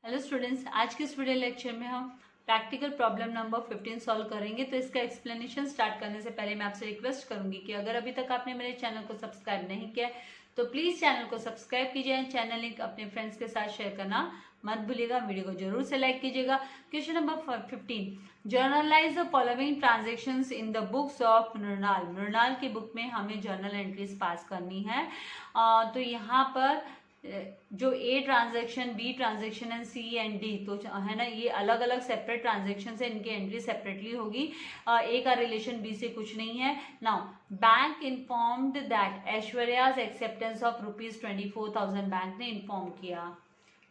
Hello students, आज के इस वीडियो लेक्चर में हम प्रैक्टिकल प्रॉब्लम नंबर 15 सॉल्व करेंगे। तो इसका एक्सप्लेनेशन स्टार्ट करने से पहले मैं आपसे रिक्वेस्ट करूंगी कि अगर अभी तक आपने मेरे चैनल को सब्सक्राइब नहीं किया तो प्लीज़ चैनल को सब्सक्राइब कीजिए। चैनल लिंक अपने फ्रेंड्स के साथ शेयर करना मत भूलिएगा। वीडियो को जरूर से लाइक कीजिएगा। Question number 15, journalize the following transactions in the books of Mrinal. Mrinal की बुक में हमें जर्नल एंट्रीज पास करनी है। तो यहाँ पर जो A transaction, B transaction and C and D, तो है ना, ये अलग अलग सेपरेट ट्रांजैक्शन है, इनकी एंट्री सेपरेटली होगी। ए का रिलेशन बी से कुछ नहीं है। Now bank informed that Aishwarya's acceptance of ₹24,000। Bank ने इन्फॉर्म किया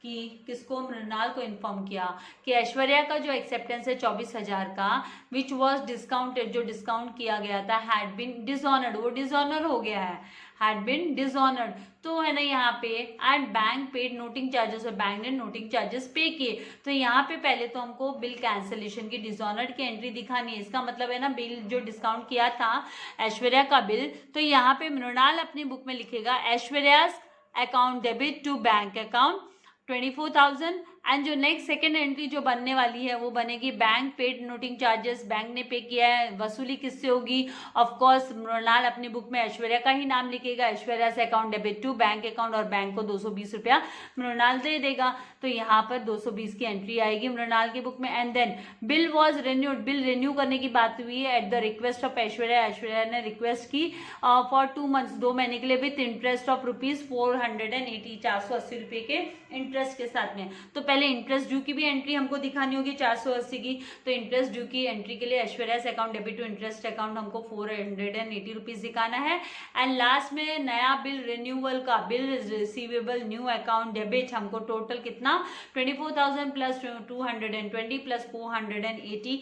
कि किसको, मृणाल को इन्फॉर्म किया कि ऐश्वर्या का जो एक्सेप्टेंस है 24,000 का, विच वॉज डिस्काउंटेड, जो डिस्काउंट किया गया था, हैड बिन डिसऑनर्ड, वो डिसऑनर हो गया है, हैड बिन डिसऑनर्ड। तो है ना यहाँ पे and bank paid noting charges, और बैंक ने नोटिंग चार्जेस पे किए। तो यहाँ पे पहले तो हमको बिल कैंसिलेशन की, डिसऑनर्ड की एंट्री दिखानी है। इसका मतलब है ना, बिल जो डिस्काउंट किया था ऐश्वर्या का बिल, तो यहाँ पे मृणाल अपनी बुक में लिखेगा Aishwarya's account debit to bank account 24,000। And जो नेक्स्ट सेकेंड एंट्री जो बनने वाली है वो बनेगी bank paid noting charges, bank ने पे किया है। वसूली किससे होगी? ऑफ कोर्स मृणाल अपनी बुक में ऐश्वर्या का ही नाम लिखेगा, ऐश्वर्या से account debit to bank account, और बैंक को 220 रुपया मृणाल दे देगा। तो यहाँ पर 220 की एंट्री आएगी मृणाल की बुक में। And then bill was renewed, bill renew करने की बात हुई है at the request of Aishwarya. Aishwarya ने रिक्वेस्ट की फॉर 2 मंथ्स, 2 महीने के लिए, विथ इंटरेस्ट ऑफ ₹480, 480 रुपये के इंटरेस्ट के साथ में। तो पहले इंटरेस्ट ड्यू की भी एंट्री हमको दिखानी होगी 480 की। तो इंटरेस्ट ड्यू की एंट्री के लिए ऐश्वर्या से account debit to interest account हमको 480 रुपीज दिखाना है। एंड लास्ट में नया बिल रिन्यूअल का, bill receivable new account debit, हमको टोटल कितना, 24,000 प्लस 220 प्लस 480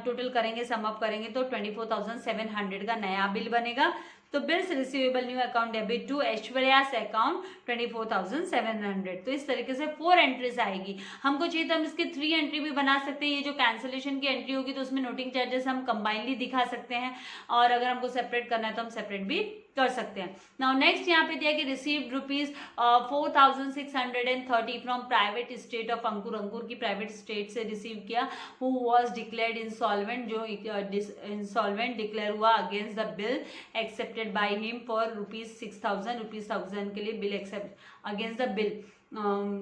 टोटल करेंगे, सम अप करेंगे तो 24,700 का नया बिल बनेगा। तो bills receivable new account debit to Aishwarya's account 24,700। तो इस तरीके से 4 एंट्रीज आएगी। हमको चाहिए तो हम इसके 3 एंट्री भी बना सकते हैं। ये जो कैंसिलेशन की एंट्री होगी तो उसमें नोटिंग चार्जेस हम कंबाइनली दिखा सकते हैं, और अगर हमको सेपरेट करना है तो हम सेपरेट भी कर सकते हैं। नाउ नेक्स्ट यहाँ पे दिया कि received ₹4,630 from private state of Ankur. Ankur की प्राइवेट स्टेट से रिसीव किया। हु वॉज डिक्लेयर्ड इंसॉल्वेंट, जो इंसॉल्वेंट डिक्लेयर हुआ against the bill accepted by him for ₹6,000 के लिए bill accept against the bill,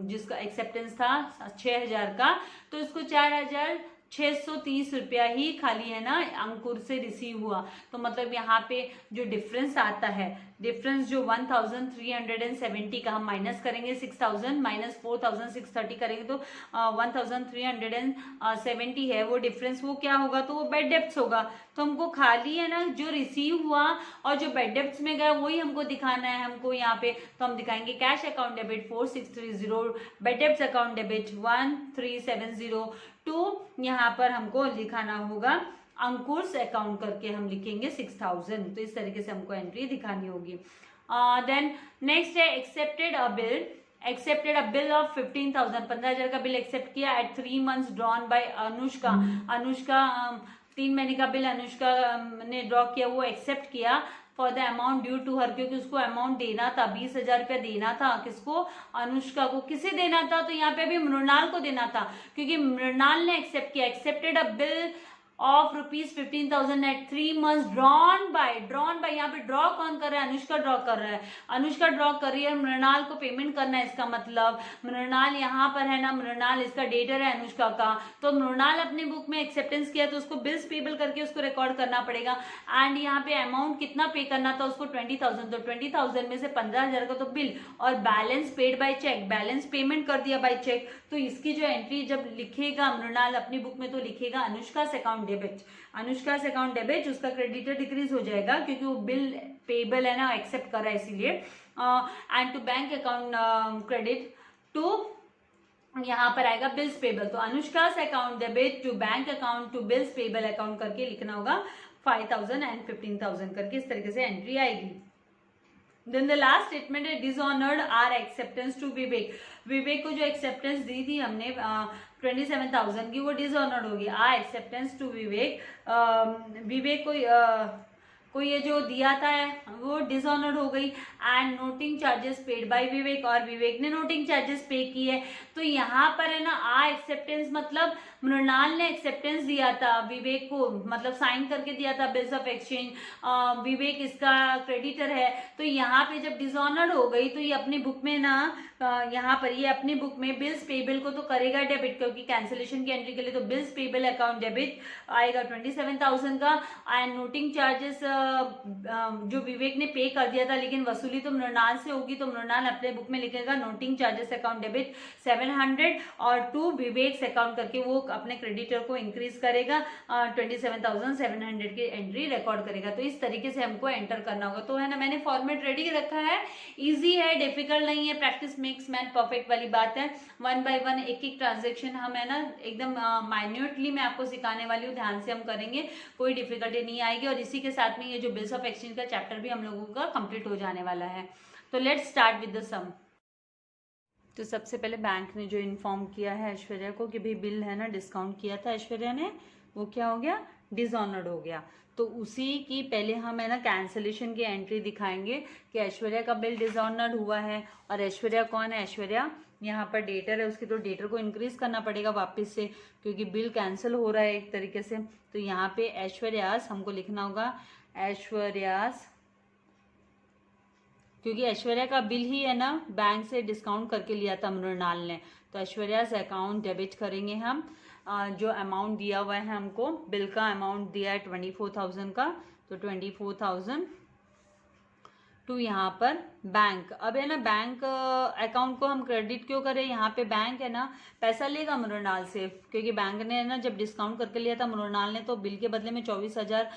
जिसका एक्सेप्टेंस था 6,000 का, तो इसको 4,630 रुपया ही खाली है ना अंकुर से रिसीव हुआ। तो मतलब यहाँ पे जो डिफरेंस आता है, डिफरेंस जो 1,370 का हम माइनस करेंगे, 6,000 माइनस 4,630 करेंगे तो 1,370 है वो डिफरेंस। वो क्या होगा? तो वो बेड डेप्ट्स होगा। तो हमको खाली है ना जो रिसीव हुआ और जो बेड डेप्ट्स में गया वही हमको दिखाना है। हमको यहाँ पे तो हम दिखाएंगे cash account debit 4,630, bed debts account debit 1,370 यहाँ पर हमको लिखाना होगा अंकुर्स अकाउंट करके हम लिखेंगे 6,000। तो इस तरीके से हमको एंट्री दिखानी होगी। देन नेक्स्ट है accepted a bill, accepted a bill of 15,000, 15,000 का बिल एक्सेप्ट किया at 3 months drawn by Anushka. Anushka 3 महीने का बिल अनुष्का ने ड्रॉ किया, वो एक्सेप्ट किया for the amount due to her, क्योंकि उसको अमाउंट देना था, 20,000 रुपया देना था। किसको? अनुष्का को। किसे देना था? तो यहाँ पे अभी मृणाल को देना था, क्योंकि मृणाल ने एक्सेप्ट किया। Accepted a bill of ₹15,000 at 3 months drawn by यहाँ पे ड्रॉ कौन कर रहा है? अनुष्का ड्रॉ कर रहा है। अनुष्का ड्रॉ कर रही है, मृणाल को पेमेंट करना है। इसका मतलब मृणाल यहाँ पर है ना, मृणाल इसका डेटर है अनुष्का का। तो मृणाल अपनी बुक में एक्सेप्टेंस किया तो उसको बिल्स पेबल करके उसको रिकॉर्ड करना पड़ेगा। एंड यहाँ पे अमाउंट कितना पे करना था उसको? 20,000। तो 20,000 में से 15,000 का तो बिल, और balance paid by cheque, balance payment कर दिया बाय चेक। तो इसकी जो एंट्री जब लिखेगा मृणाल अपनी बुक में तो लिखेगा अनुष्का से अकाउंट डेबिट, अनुष्का से अकाउंट डेबिट, उसका क्रेडिटर डिक्रीज हो जाएगा क्योंकि वो बिल पेबल है ना, एक्सेप्ट कर रहा है इसीलिए। And to bank account credit to, यहाँ पर आएगा बिल्स पेबल। तो अनुष्का से account debit to bank account to bills payable account करके लिखना होगा 5,000 एंड 15,000 करके। इस तरीके से एंट्री आएगी। Then the last statement है dishonored our acceptance to विवेक। विवेक को जो एक्सेप्टेंस दी थी हमने 27,000 की, वो डिसऑनर्ड होगी। आर एक्सेप्टेंस टू विवेक, विवेक को को ये जो दिया था वो डिसऑनर हो गई। And noting charges paid by Vivek, और विवेक ने नोटिंग चार्जेस पे की है। तो यहाँ पर है ना एक्सेप्टेंस, मतलब मृणाल ने एक्सेप्टेंस दिया था विवेक को, मतलब साइन करके दिया था बिल्स ऑफ एक्सचेंज, विवेक इसका क्रेडिटर है। तो यहाँ पे जब डिसऑनर हो गई तो ये अपनी बुक में ना यहाँ पर ये अपनी बुक में बिल्स पेबल को तो करेगा डेबिट, क्योंकि कैंसिलेशन की एंट्री के लिए तो बिल्स पेबल अकाउंट डेबिट आएगा 27,000 का। एंड नोटिंग चार्जेस जो विवेक ने पे कर दिया था, लेकिन वसूली तो मृणाल से होगी, तो मृणाल अपने बुक में लिखेगा नोटिंग चार्जेस अकाउंट डेबिट 700 और टू विवेक्स अकाउंट करके वो अपने क्रेडिटर को इंक्रीज करेगा 27,700 की एंट्री रिकॉर्ड करेगा। तो इस तरीके से हमको एंटर करना होगा। तो है ना, मैंने फॉर्मेट रेडी रखा है, इजी है, डिफिकल्ट नहीं है, प्रैक्टिस मेक्स मैन परफेक्ट वाली बात है। 1 by 1 एक एक ट्रांजेक्शन हम है ना एकदम माइन्यूटली मैं आपको सिखाने वाली हूँ, ध्यान से हम करेंगे, कोई डिफिकल्टी नहीं आएगी। और इसी के साथ में ये जो बिल्स ऑफ एक्सचेंज का चैप्टर भी हम लोगों का कंप्लीट हो जाने वाला है। तो लेट्स स्टार्ट विद द सम। तो सबसे पहले बैंक ने जो इन्फॉर्म किया है ऐश्वर्या को कि भाई बिल है ना डिस्काउंट किया था ऐश्वर्या ने, वो क्या हो गया, डिसऑनर्ड हो गया। तो उसी की पहले हम है ना कैंसिलेशन की एंट्री दिखाएंगे कि ऐश्वर्या का बिल डिसऑनर्ड हुआ है। और ऐश्वर्या कौन है, ऐश्वर्या यहाँ पर डेटर है, उसकी तो डेटर को इंक्रीज करना पड़ेगा वापस से, क्योंकि बिल कैंसिल हो रहा है एक तरीके से। तो यहाँ पे ऐश्वर्यास हमको लिखना होगा, ऐश्वर्यास, क्योंकि ऐश्वर्या का बिल ही है ना बैंक से डिस्काउंट करके लिया था मृणाल ने। तो ऐश्वर्या से अकाउंट डेबिट करेंगे हम, जो अमाउंट दिया हुआ है हमको, बिल का अमाउंट दिया है 24,000 का, तो 24,000 टू यहाँ पर बैंक। अब है ना बैंक अकाउंट को हम क्रेडिट क्यों करें, यहाँ पे बैंक है ना पैसा लेगा मृणाल से, क्योंकि बैंक ने ना जब डिस्काउंट करके लिया था मृणाल ने, तो बिल के बदले में 24,000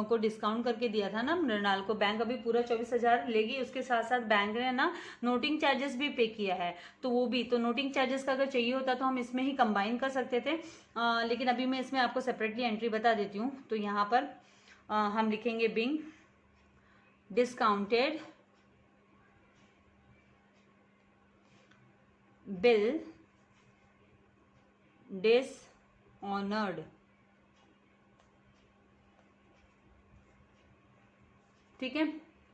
को डिस्काउंट करके दिया था ना मृणाल को। बैंक अभी पूरा 24,000 लेगी, उसके साथ साथ बैंक ने ना नोटिंग चार्जेस भी पे किया है, तो वो भी, तो नोटिंग चार्जेस का अगर चाहिए होता तो हम इसमें ही कंबाइन कर सकते थे, लेकिन अभी मैं इसमें आपको सेपरेटली एंट्री बता देती हूँ। तो यहाँ पर हम लिखेंगे बिंग discounted bill dishonored, ठीक है।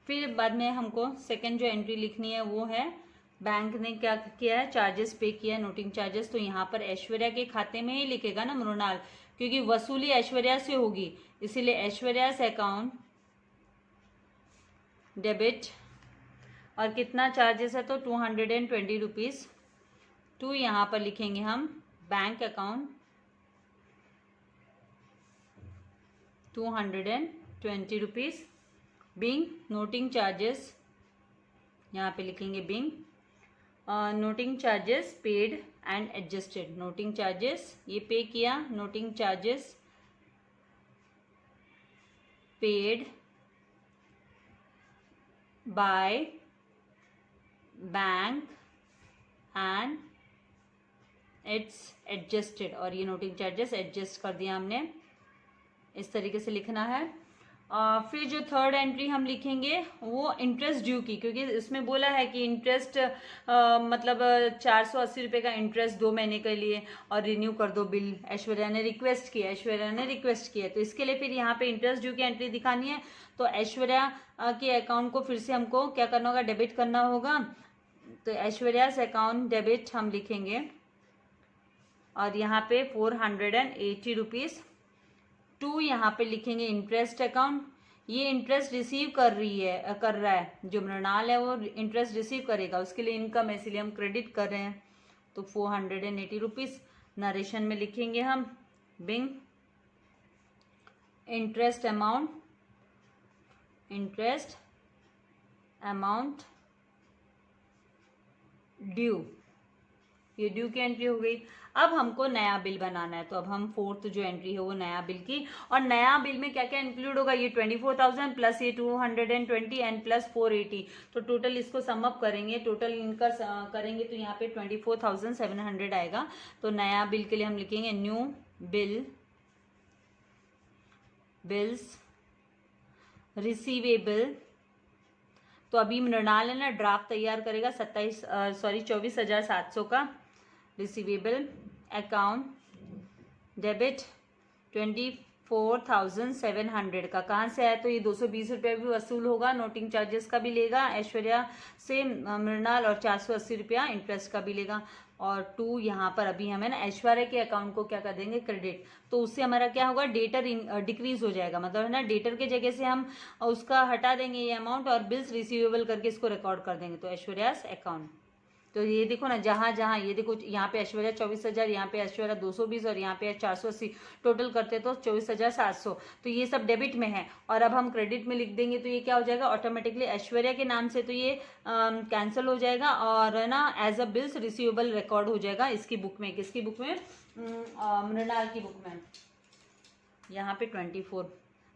फिर बाद में हमको सेकंड जो एंट्री लिखनी है वो है, बैंक ने क्या किया है, चार्जेस पे किया है, नोटिंग चार्जेस। तो यहाँ पर ऐश्वर्या के खाते में ही लिखेगा ना मृणाल, क्योंकि वसूली ऐश्वर्या से होगी, इसीलिए ऐश्वर्या से अकाउंट डेबिट, और कितना चार्जेस है तो 220 रुपीज टू यहाँ पर लिखेंगे हम bank account 220 rupees being noting charges, यहाँ पे लिखेंगे being noting charges paid and adjusted. Noting charges ये पे किया, noting charges paid by bank and it's adjusted, और ये नोटिंग चार्जेस एडजस्ट कर दिया हमने, इस तरीके से लिखना है। फिर जो थर्ड एंट्री हम लिखेंगे वो इंटरेस्ट ड्यू की, क्योंकि इसमें बोला है कि इंटरेस्ट मतलब 480 रुपये का इंटरेस्ट 2 महीने के लिए और रिन्यू कर दो बिल, ऐश्वर्या ने रिक्वेस्ट किया, तो इसके लिए फिर यहाँ पे इंटरेस्ट ड्यू की एंट्री दिखानी है। तो ऐश्वर्या के अकाउंट को फिर से हमको क्या करना होगा, डेबिट करना होगा। तो ऐश्वर्या से अकाउंट डेबिट हम लिखेंगे, और यहाँ पे 480 रुपीज़ टू यहाँ पे लिखेंगे इंटरेस्ट अकाउंट। ये इंटरेस्ट रिसीव कर रहा है जो मृणाल है, वो इंटरेस्ट रिसीव करेगा, उसके लिए इनकम है, इसलिए हम क्रेडिट कर रहे हैं। तो 480 रुपीज़ नरेशन में लिखेंगे हम बिंग इंटरेस्ट अमाउंट ड्यू, ये ड्यू की एंट्री हो गई। अब हमको नया बिल बनाना है, तो अब हम फोर्थ जो एंट्री है वो नया बिल की, और नया बिल में क्या क्या इंक्लूड होगा, ये 24,000 प्लस ये 220 एंड प्लस 480, तो टोटल इसको सम अप करेंगे, टोटल इनका करेंगे तो यहाँ पे 24,700 आएगा। तो नया बिल के लिए हम लिखेंगे न्यू बिल्स रिसीवेबल। तो अभी मृणाल है ना ड्राफ्ट तैयार करेगा 24,700 का, रिसीवेबल अकाउंट डेबिट 4700 का कहाँ से आया, तो ये 220 रुपया भी वसूल होगा, नोटिंग चार्जेस का भी लेगा ऐश्वर्या से मृणाल, और 480 रुपया इंटरेस्ट का भी लेगा। और 2 यहाँ पर अभी हमें ना ऐश्वर्या के अकाउंट को क्या कर देंगे, क्रेडिट, तो उससे हमारा क्या होगा, डेटर डिक्रीज हो जाएगा, मतलब है ना डेटर के जगह से हम उसका हटा देंगे ये अमाउंट और बिल्स रिसीवेबल करके इसको रिकॉर्ड कर देंगे, तो ऐश्वर्यास अकाउंट। तो ये देखो ना, जहाँ जहाँ ये देखो, यहाँ पे ऐश्वर्या 24,000, यहाँ पे ऐश्वर्या 220 और यहाँ पे 480, टोटल करते तो 24,700, तो ये सब डेबिट में है। और अब हम क्रेडिट में लिख देंगे तो ये क्या हो जाएगा, ऑटोमेटिकली ऐश्वर्या के नाम से तो ये कैंसिल हो जाएगा और है ना as a bills receivable record हो जाएगा इसकी बुक में, किसकी बुक में, मृणाल की बुक में। यहाँ पे 24,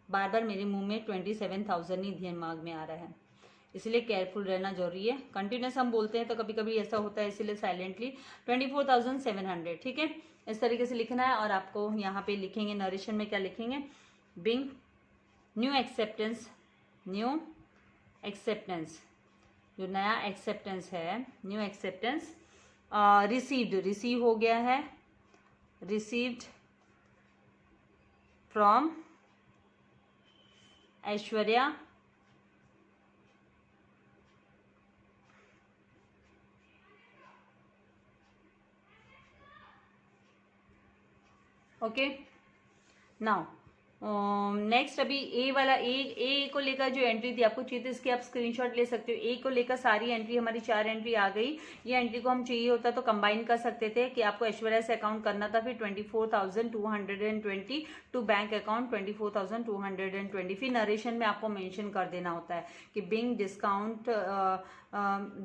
बार बार मेरे मुंह में 27,000 ही दिमाग में आ रहा है, इसलिए केयरफुल रहना जरूरी है। कंटिन्यूस हम बोलते हैं तो कभी कभी ऐसा होता है, इसलिए साइलेंटली 24,700, ठीक है, इस तरीके से लिखना है। और आपको यहाँ पे लिखेंगे नरेशन में क्या लिखेंगे, being new acceptance, new acceptance, जो नया एक्सेप्टेंस है, न्यू एक्सेप्टेंस रिसीव्ड, रिसीव हो गया है, received from Aishwarya okay. Now next अभी ए वाला, ए को लेकर जो एंट्री थी आपको चाहिए, तो इसकी आप स्क्रीनशॉट ले सकते हो। ए को लेकर सारी एंट्री, हमारी 4 एंट्री आ गई। ये एंट्री को हम चाहिए होता तो कंबाइन कर सकते थे कि आपको ऐश्वर्या से अकाउंट करना था, फिर 24,220 टू बैंक अकाउंट 24,220, फिर नरेशन में आपको मेंशन कर देना होता है कि बिंग डिस्काउंट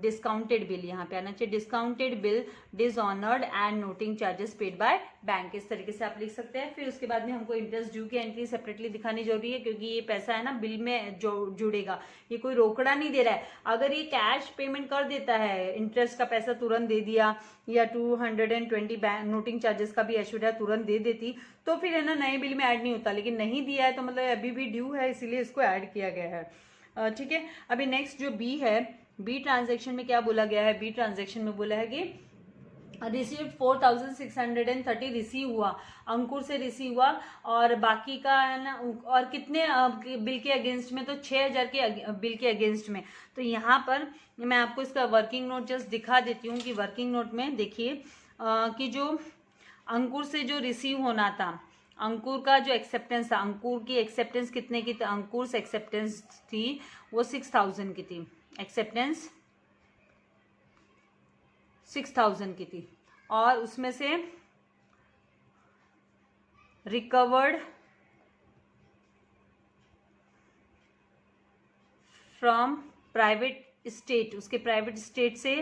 डिस्काउंटेड बिल, यहाँ पे आना चाहिए discounted bill dishonoured and noting charges paid by bank, इस तरीके से आप लिख सकते हैं। फिर उसके बाद में हमको इंटरेस्ट ड्यू की एंट्री सेपरेटली दिखानी जरूरी है, क्योंकि ये पैसा है ना बिल में जुड़ेगा, ये कोई रोकड़ा नहीं दे रहा है। अगर ये कैश पेमेंट कर देता है, इंटरेस्ट का पैसा तुरंत दे दिया या 220 बैंक नोटिंग चार्जेस का भी ऐश्वर्या तुरंत दे देती, तो फिर है ना नए बिल में ऐड नहीं होता, लेकिन नहीं दिया है तो मतलब अभी भी ड्यू है, इसीलिए इसको ऐड किया गया है, ठीक है। अभी नेक्स्ट जो बी है, बी ट्रांजेक्शन में क्या बोला गया है, बी ट्रांजेक्शन में बोला है कि रिसीव 4,630 रिसीव हुआ, अंकुर से रिसीव हुआ, और बाकी का है ना, और कितने बिल के अगेंस्ट में, तो 6,000 के बिल के अगेंस्ट में। तो यहाँ पर मैं आपको इसका वर्किंग नोट जस्ट दिखा देती हूँ कि वर्किंग नोट में देखिए कि जो अंकुर से जो रिसीव होना था, अंकुर का जो एक्सेप्टेंस था, अंकुर की एक्सेप्टेंस कितने की थी, अंकुर से एक्सेप्टेंस थी वो 6,000 की थी, एक्सेप्टेंस 6,000 की थी, और उसमें से रिकवर्ड फ्रॉम प्राइवेट स्टेट, उसके प्राइवेट स्टेट से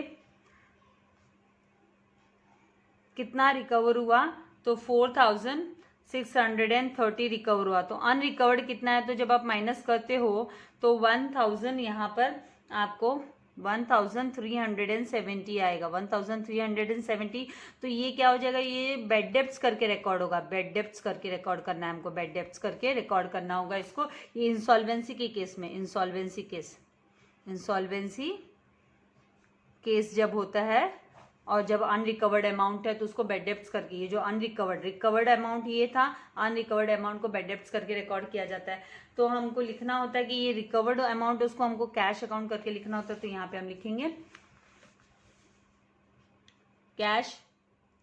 कितना रिकवर हुआ, तो 4,630 रिकवर हुआ। तो अनरिकवर्ड कितना है, तो जब आप माइनस करते हो तो 1,000 यहाँ पर आपको 1,370 आएगा, 1,370। तो ये क्या हो जाएगा, ये बेड डेप्ट्स करके रिकॉर्ड होगा, बेड डेप्ट्स करके रिकॉर्ड करना है हमको, बेड डेप्ट्स करके रिकॉर्ड करना होगा इसको। ये इंसॉल्वेंसी के केस में, इंसॉल्वेंसी केस जब होता है और जब अनरिकवर्ड अमाउंट है तो उसको बेड डेप्ट्स करके, ये जो रिकवर्ड अमाउंट ये था, अनरिकवर्ड अमाउंट को बेड डेप्ट्स करके रिकॉर्ड किया जाता है। तो हमको लिखना होता है कि ये रिकवर्ड अमाउंट है, उसको हमको कैश अकाउंट करके लिखना होता है। तो यहाँ पे हम लिखेंगे कैश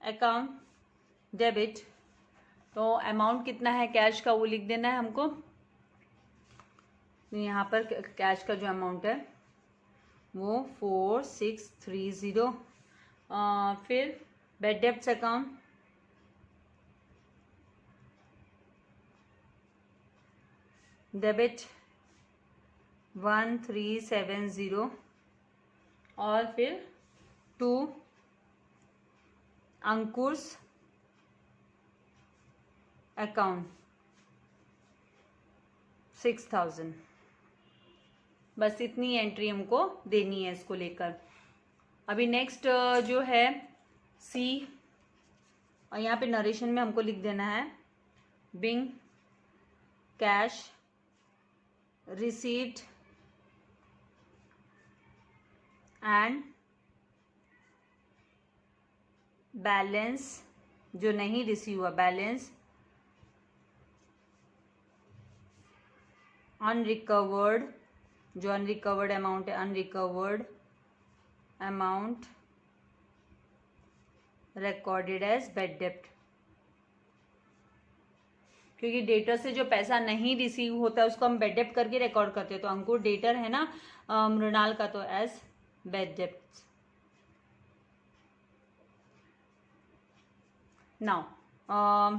अकाउंट डेबिट, तो अमाउंट कितना है कैश का वो लिख देना है हमको। तो यहाँ पर कैश का जो अमाउंट है वो 4,630, फिर बेड डेप्ट्स अकाउंट डेबिट 1,370, और फिर 2 अंकुर्स अकाउंट 6,000। बस इतनी एंट्री हमको देनी है इसको लेकर। अभी नेक्स्ट जो है सी, और यहाँ पे नरेशन में हमको लिख देना है being cash received and balance, जो नहीं रिसीव हुआ बैलेंस अनरिकवर्ड, जो अनरिकवर्ड अमाउंट है, unrecovered amount recorded as bad डेप्ट, क्योंकि डेटर से जो पैसा नहीं रिसीव होता है उसको हम बैड डेप्ट करके रिकॉर्ड करते हैं। तो अंकुर डेटर है ना मृणाल का, तो एज बैड डेप्ट। नाउ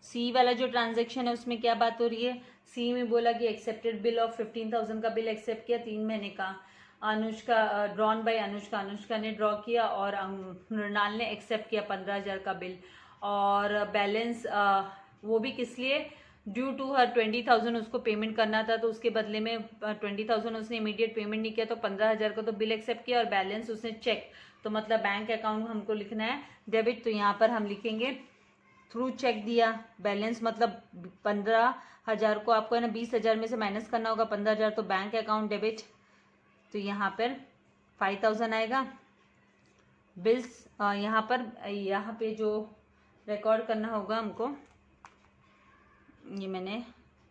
सी वाला जो ट्रांजेक्शन है उसमें क्या बात हो रही है, सी में बोला कि एक्सेप्टेड बिल ऑफ 15,000 का बिल एक्सेप्ट किया 3 महीने का, अनुष्का ड्रॉन बाय अनुष्का, अनुष्का ने ड्रॉ किया और मृणाल ने एक्सेप्ट किया 15,000 का बिल, और बैलेंस वो भी किस लिए, ड्यू टू हर 20,000 उसको पेमेंट करना था, तो उसके बदले में 20,000 उसने इमीडिएट पेमेंट नहीं किया, तो 15,000 का तो बिल एक्सेप्ट किया और बैलेंस उसने चेक, तो मतलब बैंक अकाउंट हमको लिखना है डेबिट, तो यहाँ पर हम लिखेंगे थ्रू चेक दिया, बैलेंस मतलब 15,000 को आपको है ना 20,000 में से माइनस करना होगा 15,000, तो बैंक अकाउंट डेबिट, तो यहाँ पर 5,000 आएगा। बिल्स यहाँ पे जो रिकॉर्ड करना होगा हमको, ये मैंने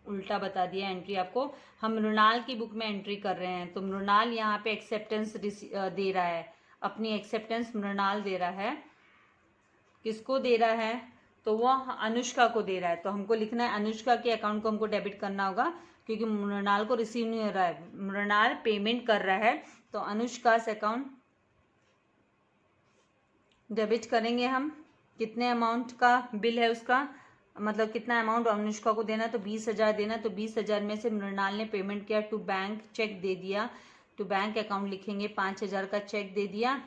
उल्टा बता दिया एंट्री आपको, हम मृणाल की बुक में एंट्री कर रहे हैं, तो मृणाल यहाँ पे एक्सेप्टेंस दे रहा है, अपनी एक्सेप्टेंस मृणाल दे रहा है, किसको दे रहा है, तो वो अनुष्का को दे रहा है, तो हमको लिखना है अनुष्का के अकाउंट को हमको डेबिट करना होगा, क्योंकि मृणाल को रिसीव नहीं हो रहा है, मृणाल पेमेंट कर रहा है, तो अनुष्का से अकाउंट डेबिट करेंगे हम। कितने अमाउंट का बिल है उसका, मतलब कितना अमाउंट अनुष्का को देना, तो 20,000 देना, तो 20,000 में से मृणाल ने पेमेंट किया टू बैंक, चेक दे दिया, टू बैंक अकाउंट लिखेंगे 5,000 का चेक दे दिया।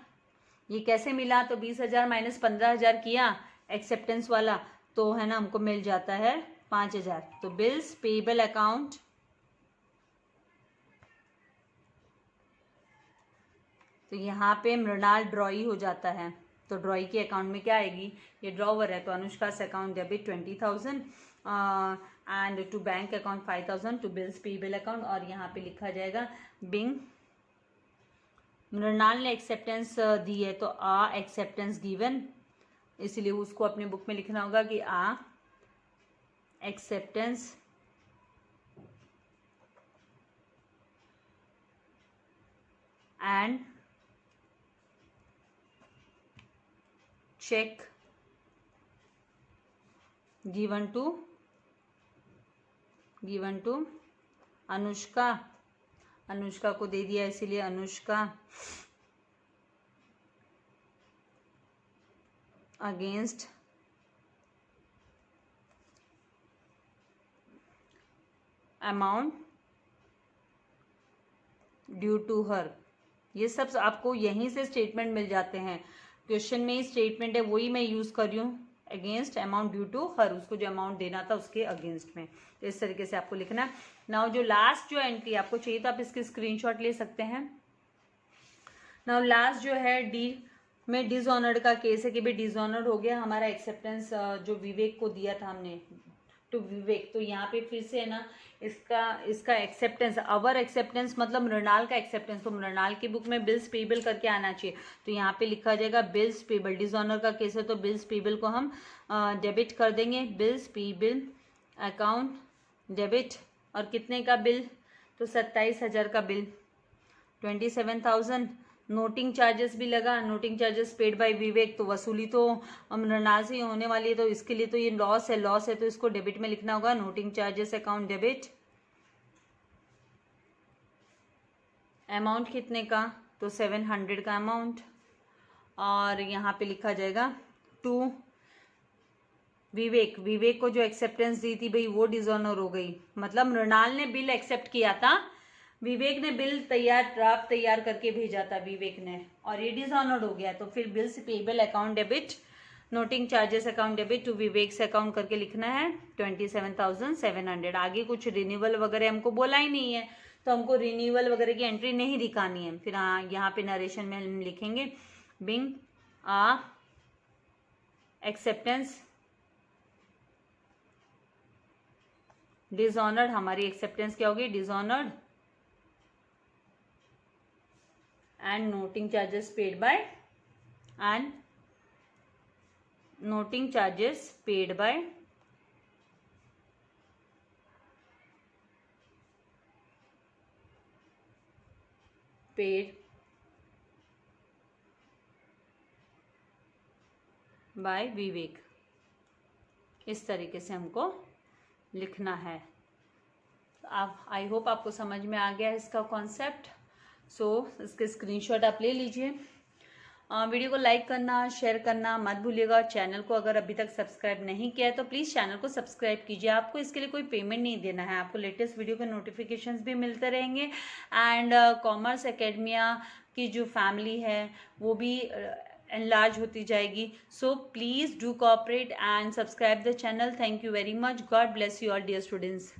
ये कैसे मिला, तो 20,000 माइनस 15,000 किया एक्सेप्टेंस वाला, तो है ना हमको मिल जाता है 5,000, तो बिल्स पेएबल अकाउंट, तो यहाँ पे मृणाल ड्रॉई हो जाता है, तो ड्रॉई के अकाउंट में क्या आएगी, ये ड्रॉवर है, तो अनुष्का से account debit 20,000 and to bank account 5,000 to bills payable account, और यहाँ पे लिखा जाएगा बिंग, मृणाल ने एक्सेप्टेंस दी है तो आ एक्सेप्टेंस गिवन, इसलिए उसको अपने बुक में लिखना होगा कि a acceptance and cheque given to Anushka, Anushka को दे दिया इसीलिए Anushka against amount due to her. ये सब आपको यहीं से स्टेटमेंट मिल जाते हैं, क्वेश्चन में ही स्टेटमेंट है, वही मैं यूज कर रही हूँ, against amount due to her, उसको जो अमाउंट देना था उसके अगेंस्ट में, तो इस तरीके से आपको लिखना। नाउ जो लास्ट जो एंट्री आपको चाहिए तो आप इसकी स्क्रीनशॉट ले सकते हैं। नाउ लास्ट जो है डी में डिसऑनर्ड का केस है कि भाई डिसऑनर्ड हो गया हमारा एक्सेप्टेंस जो विवेक को दिया था हमने टू विवेक, तो यहाँ पे फिर से है ना इसका एक्सेप्टेंस, अवर एक्सेप्टेंस मतलब मृणाल का एक्सेप्टेंस, तो मृणाल की बुक में बिल्स पेबल करके आना चाहिए, तो यहाँ पे लिखा जाएगा बिल्स पेबल, डिसऑनर का केस है तो बिल्स पेबल को हम डेबिट कर देंगे, बिल्स पेबल अकाउंट डेबिट, और कितने का बिल, तो 27,000 का बिल, 27,000, नोटिंग चार्जेस भी लगा, नोटिंग चार्जेस पेड बाय विवेक, तो वसूली तो मृणाल से ही होने वाली है, तो इसके लिए तो ये लॉस है तो इसको डेबिट में लिखना होगा, noting charges account debit, amount कितने का, तो 700 का अमाउंट, और यहाँ पे लिखा जाएगा टू विवेक को जो एक्सेप्टेंस दी थी भाई वो डिसऑनर हो गई, मतलब मृणाल ने बिल एक्सेप्ट किया था, विवेक ने बिल ड्राफ्ट तैयार करके भेजा था विवेक ने, और ये डिसऑनर्ड हो गया, तो फिर bills payable account debit, noting charges account debit to Vivek से अकाउंट करके लिखना है 27,700। आगे कुछ रिन्यूअल वगैरह हमको बोला ही नहीं है, तो हमको रिन्यूअल वगैरह की एंट्री नहीं दिखानी है, फिर यहाँ पे नरेशन में हम लिखेंगे बिंग आ एक्सेप्टेंस डिसऑनर्ड, हमारी एक्सेप्टेंस क्या होगी, dishonoured, and noting charges paid by paid by Vivek, इस तरीके से हमको लिखना है। आप आई होप आपको समझ में आ गया इसका कॉन्सेप्ट। सो इसके स्क्रीनशॉट आप ले लीजिए। वीडियो को लाइक करना, शेयर करना मत भूलिएगा। चैनल को अगर अभी तक सब्सक्राइब नहीं किया है तो प्लीज़ चैनल को सब्सक्राइब कीजिए। आपको इसके लिए कोई पेमेंट नहीं देना है, आपको लेटेस्ट वीडियो के नोटिफिकेशंस भी मिलते रहेंगे। एंड कॉमर्स एकेडमिया की जो फैमिली है वो भी enlarge होती जाएगी। So please do cooperate and subscribe the channel. Thank you very much. God bless you all dear students.